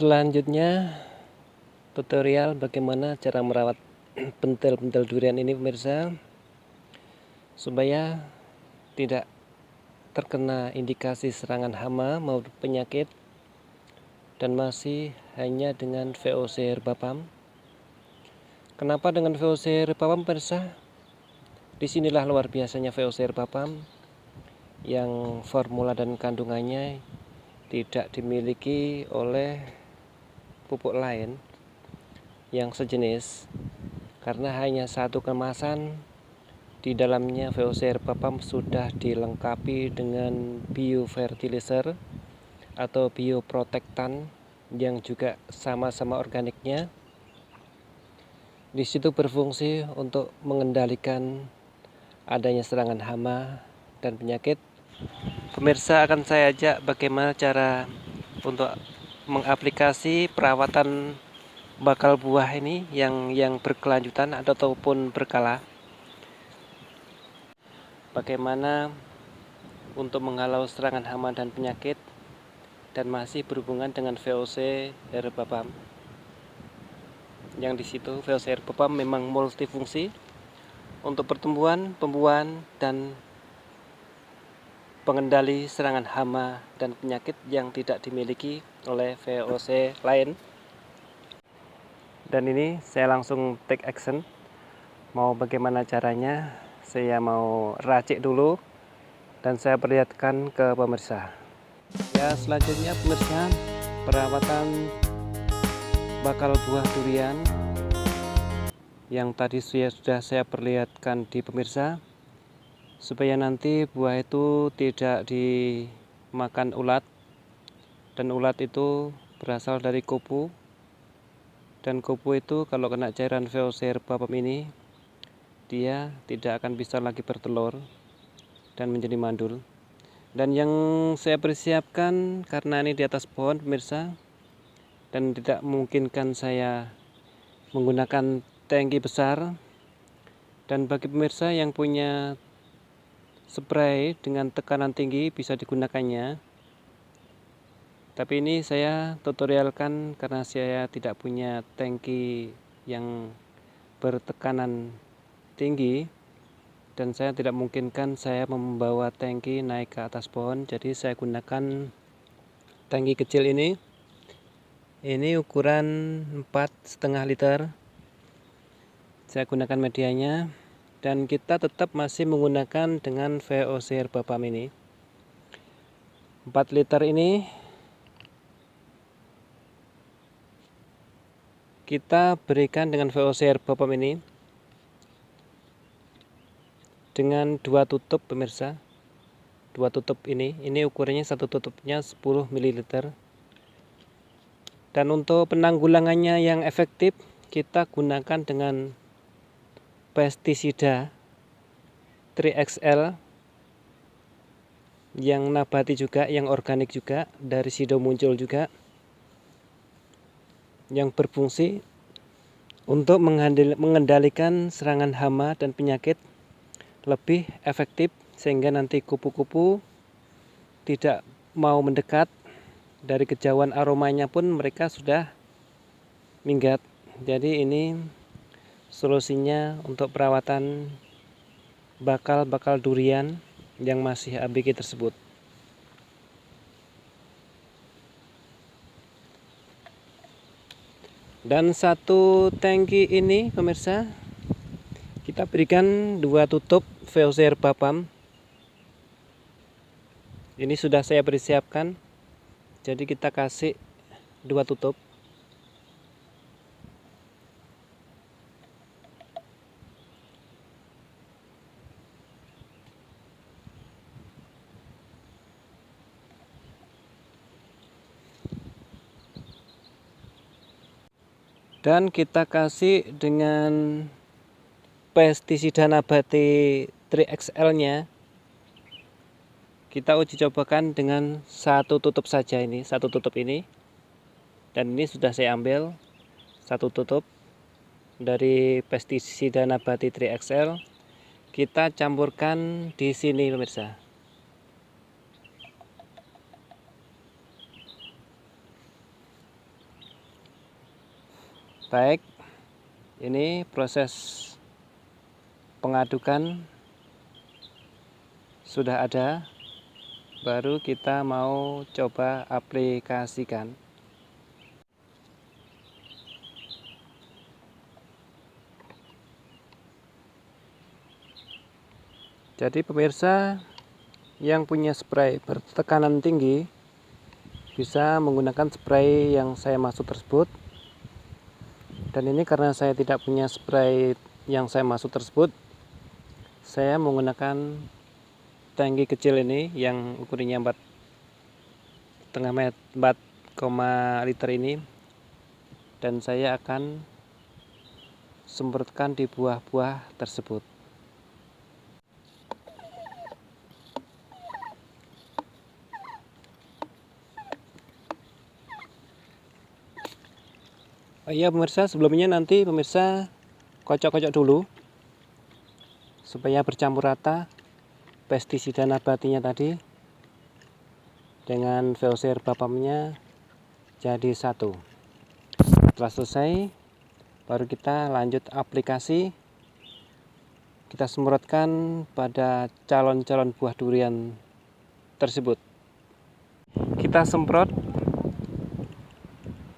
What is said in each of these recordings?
Selanjutnya tutorial bagaimana cara merawat pentil-pentil durian ini pemirsa, supaya tidak terkena indikasi serangan hama maupun penyakit, dan masih hanya dengan VOC Herbapam. Kenapa dengan VOC Herbapam pemirsa? Disinilah luar biasanya VOC Herbapam yang formula dan kandungannya tidak dimiliki oleh pupuk lain yang sejenis, karena hanya satu kemasan di dalamnya VOC Herbapam sudah dilengkapi dengan biofertilizer atau bioprotektan yang juga sama-sama organiknya. Di situ berfungsi untuk mengendalikan adanya serangan hama dan penyakit. Pemirsa, akan saya ajak bagaimana cara untuk mengaplikasi perawatan bakal buah ini yang berkelanjutan ataupun berkala. Bagaimana untuk menghalau serangan hama dan penyakit dan masih berhubungan dengan VOC Herbapam. Yang di situ VOC Herbapam memang multifungsi untuk pertumbuhan, pembuahan, dan pengendali serangan hama dan penyakit yang tidak dimiliki oleh VOC lain. Dan ini saya langsung take action. Mau bagaimana caranya? Saya mau racik dulu dan saya perlihatkan ke pemirsa. Ya, selanjutnya pemirsa, perawatan bakal buah durian yang tadi sudah saya perlihatkan di pemirsa, supaya nanti buah itu tidak dimakan ulat, dan ulat itu berasal dari kupu, dan kupu itu kalau kena cairan VOC Herbapam ini dia tidak akan bisa lagi bertelur dan menjadi mandul. Dan yang saya persiapkan karena ini di atas pohon pemirsa, dan tidak memungkinkan saya menggunakan tangki besar, dan bagi pemirsa yang punya spray dengan tekanan tinggi bisa digunakannya, tapi ini saya tutorialkan karena saya tidak punya tangki yang bertekanan tinggi dan saya tidak memungkinkan saya membawa tangki naik ke atas pohon. Jadi saya gunakan tangki kecil ini ukuran 4,5 liter. Saya gunakan medianya, dan kita tetap masih menggunakan dengan VOC Herbapam ini 4 liter ini. Kita berikan dengan VOC Herbapam ini dengan 2 tutup pemirsa. 2 tutup ini ukurannya satu tutupnya 10 ml. Dan untuk penanggulangannya yang efektif, kita gunakan dengan pestisida 3XL yang nabati juga, yang organik juga, dari Sido muncul juga, yang berfungsi untuk mengendalikan serangan hama dan penyakit lebih efektif, sehingga nanti kupu-kupu tidak mau mendekat. Dari kejauhan aromanya pun mereka sudah minggat. Jadi ini solusinya untuk perawatan bakal durian yang masih ABG tersebut. Dan satu tangki ini pemirsa, kita berikan 2 tutup VOC Herbapam. Ini sudah saya persiapkan, jadi kita kasih 2 tutup. Dan kita kasih dengan pestisida nabati 3XL nya. Kita uji cobakan dengan 1 tutup saja, ini 1 tutup ini. Dan ini sudah saya ambil 1 tutup dari pestisida nabati 3XL. Kita campurkan di sini pemirsa. Baik, ini proses pengadukan sudah ada, baru kita mau coba aplikasikan. Jadi pemirsa yang punya spray bertekanan tinggi bisa menggunakan spray yang saya maksud tersebut. Dan ini karena saya tidak punya spray yang saya maksud tersebut, saya menggunakan tangki kecil ini yang ukurannya 4,5 meter, 4, liter ini, dan saya akan semprotkan di buah-buah tersebut. Oh iya pemirsa, sebelumnya nanti pemirsa kocok-kocok dulu supaya bercampur rata pestisida nabatinya tadi dengan VOC herbapamnya jadi satu. Setelah selesai, baru kita lanjut aplikasi. Kita semprotkan pada calon-calon buah durian tersebut. Kita semprot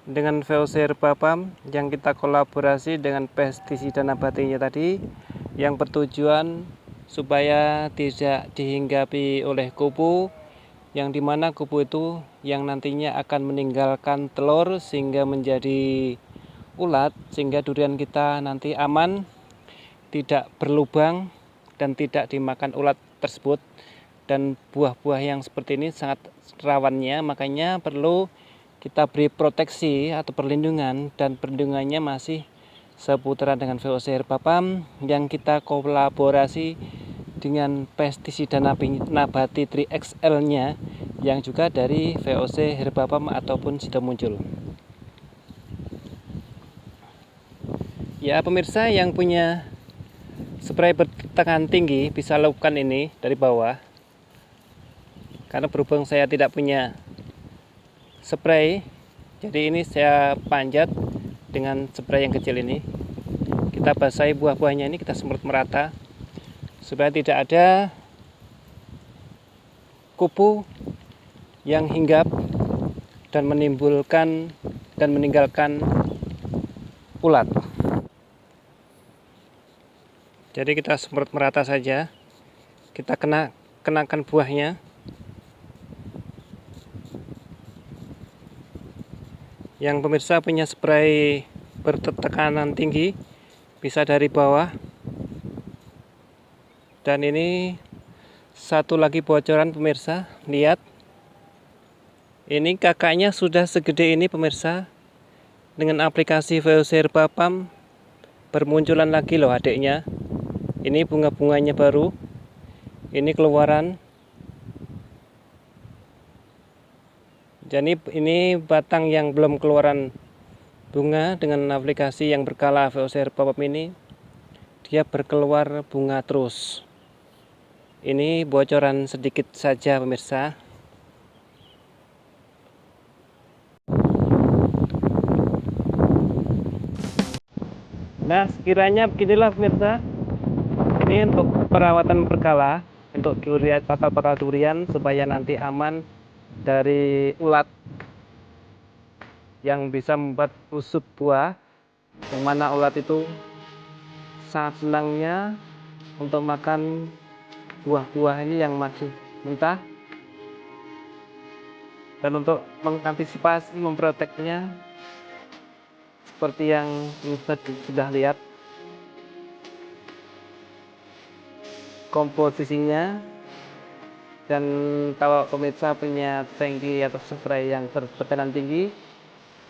dengan VOC herbapam yang kita kolaborasi dengan pestisida nabatinya tadi, yang bertujuan supaya tidak dihinggapi oleh kupu, yang dimana kupu itu yang nantinya akan meninggalkan telur sehingga menjadi ulat, sehingga durian kita nanti aman, tidak berlubang dan tidak dimakan ulat tersebut. Dan buah-buah yang seperti ini sangat rawannya, makanya perlu kita beri proteksi atau perlindungan, dan perlindungannya masih seputaran dengan VOC herbapam yang kita kolaborasi dengan pestisida nabati 3XL nya yang juga dari VOC herbapam ataupun Sido Muncul. Ya pemirsa yang punya spray bertekanan tinggi bisa lakukan ini dari bawah, karena berhubung saya tidak punya spray, jadi ini saya panjat dengan spray yang kecil ini. Kita basahi buah-buahnya ini, kita semprot merata supaya tidak ada kupu yang hinggap dan menimbulkan dan meninggalkan ulat. Jadi kita semprot merata saja, kita kenakan buahnya. Yang pemirsa punya spray bertekanan tinggi bisa dari bawah. Dan ini satu lagi bocoran pemirsa, lihat. Ini kakaknya sudah segede ini pemirsa. Dengan aplikasi VOC herbapam bermunculan lagi loh adiknya. Ini bunga-bunganya baru. Ini keluaran. Jadi ini batang yang belum keluaran bunga, dengan aplikasi yang berkala VOC herbapam ini dia berkeluar bunga terus. Ini bocoran sedikit saja pemirsa. Nah sekiranya beginilah pemirsa, ini untuk perawatan berkala untuk durian, bakal durian, supaya nanti aman dari ulat yang bisa membuat busuk buah, yang mana ulat itu sangat senangnya untuk makan buah-buah ini yang masih mentah. Dan untuk mengantisipasi, memproteknya, seperti yang sudah lihat komposisinya. Dan kalau pemirsa punya tangki atau spray yang bertekanan tinggi,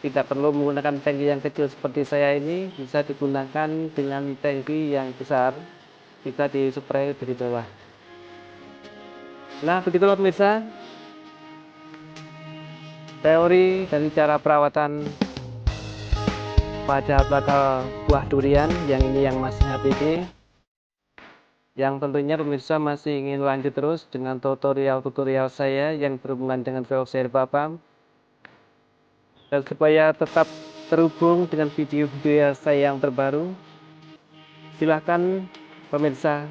tidak perlu menggunakan tangki yang kecil seperti saya ini, bisa digunakan dengan tangki yang besar, bisa di spray dari bawah. Nah begitulah pemirsa teori dari cara perawatan pada bakal buah durian yang ini, yang masih HPD. Yang tentunya pemirsa masih ingin lanjut terus dengan tutorial-tutorial saya yang berhubungan dengan VOC herbapam. Dan supaya tetap terhubung dengan video-video saya yang terbaru, silahkan pemirsa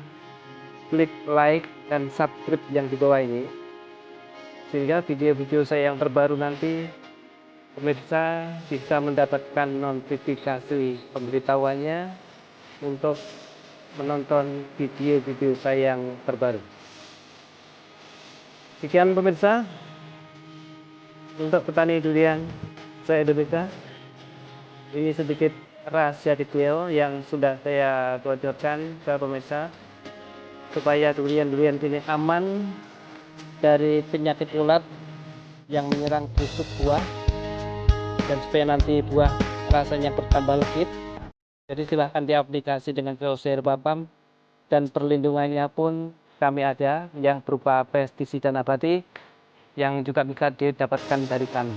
klik like dan subscribe yang di bawah ini, sehingga video-video saya yang terbaru nanti pemirsa bisa mendapatkan notifikasi pemberitahuannya untuk menonton video-video saya yang terbaru. Sekian pemirsa untuk petani durian se-Indonesia. Ini sedikit rahasia detail yang sudah saya bocorkan ke pemirsa supaya durian-durian ini aman dari penyakit ulat yang menyerang busuk buah, dan supaya nanti buah rasanya bertambah legit. Jadi silahkan diaplikasi dengan Veocer Herbapam, dan perlindungannya pun kami ada yang berupa pestisida nabati yang juga bisa didapatkan dari kami.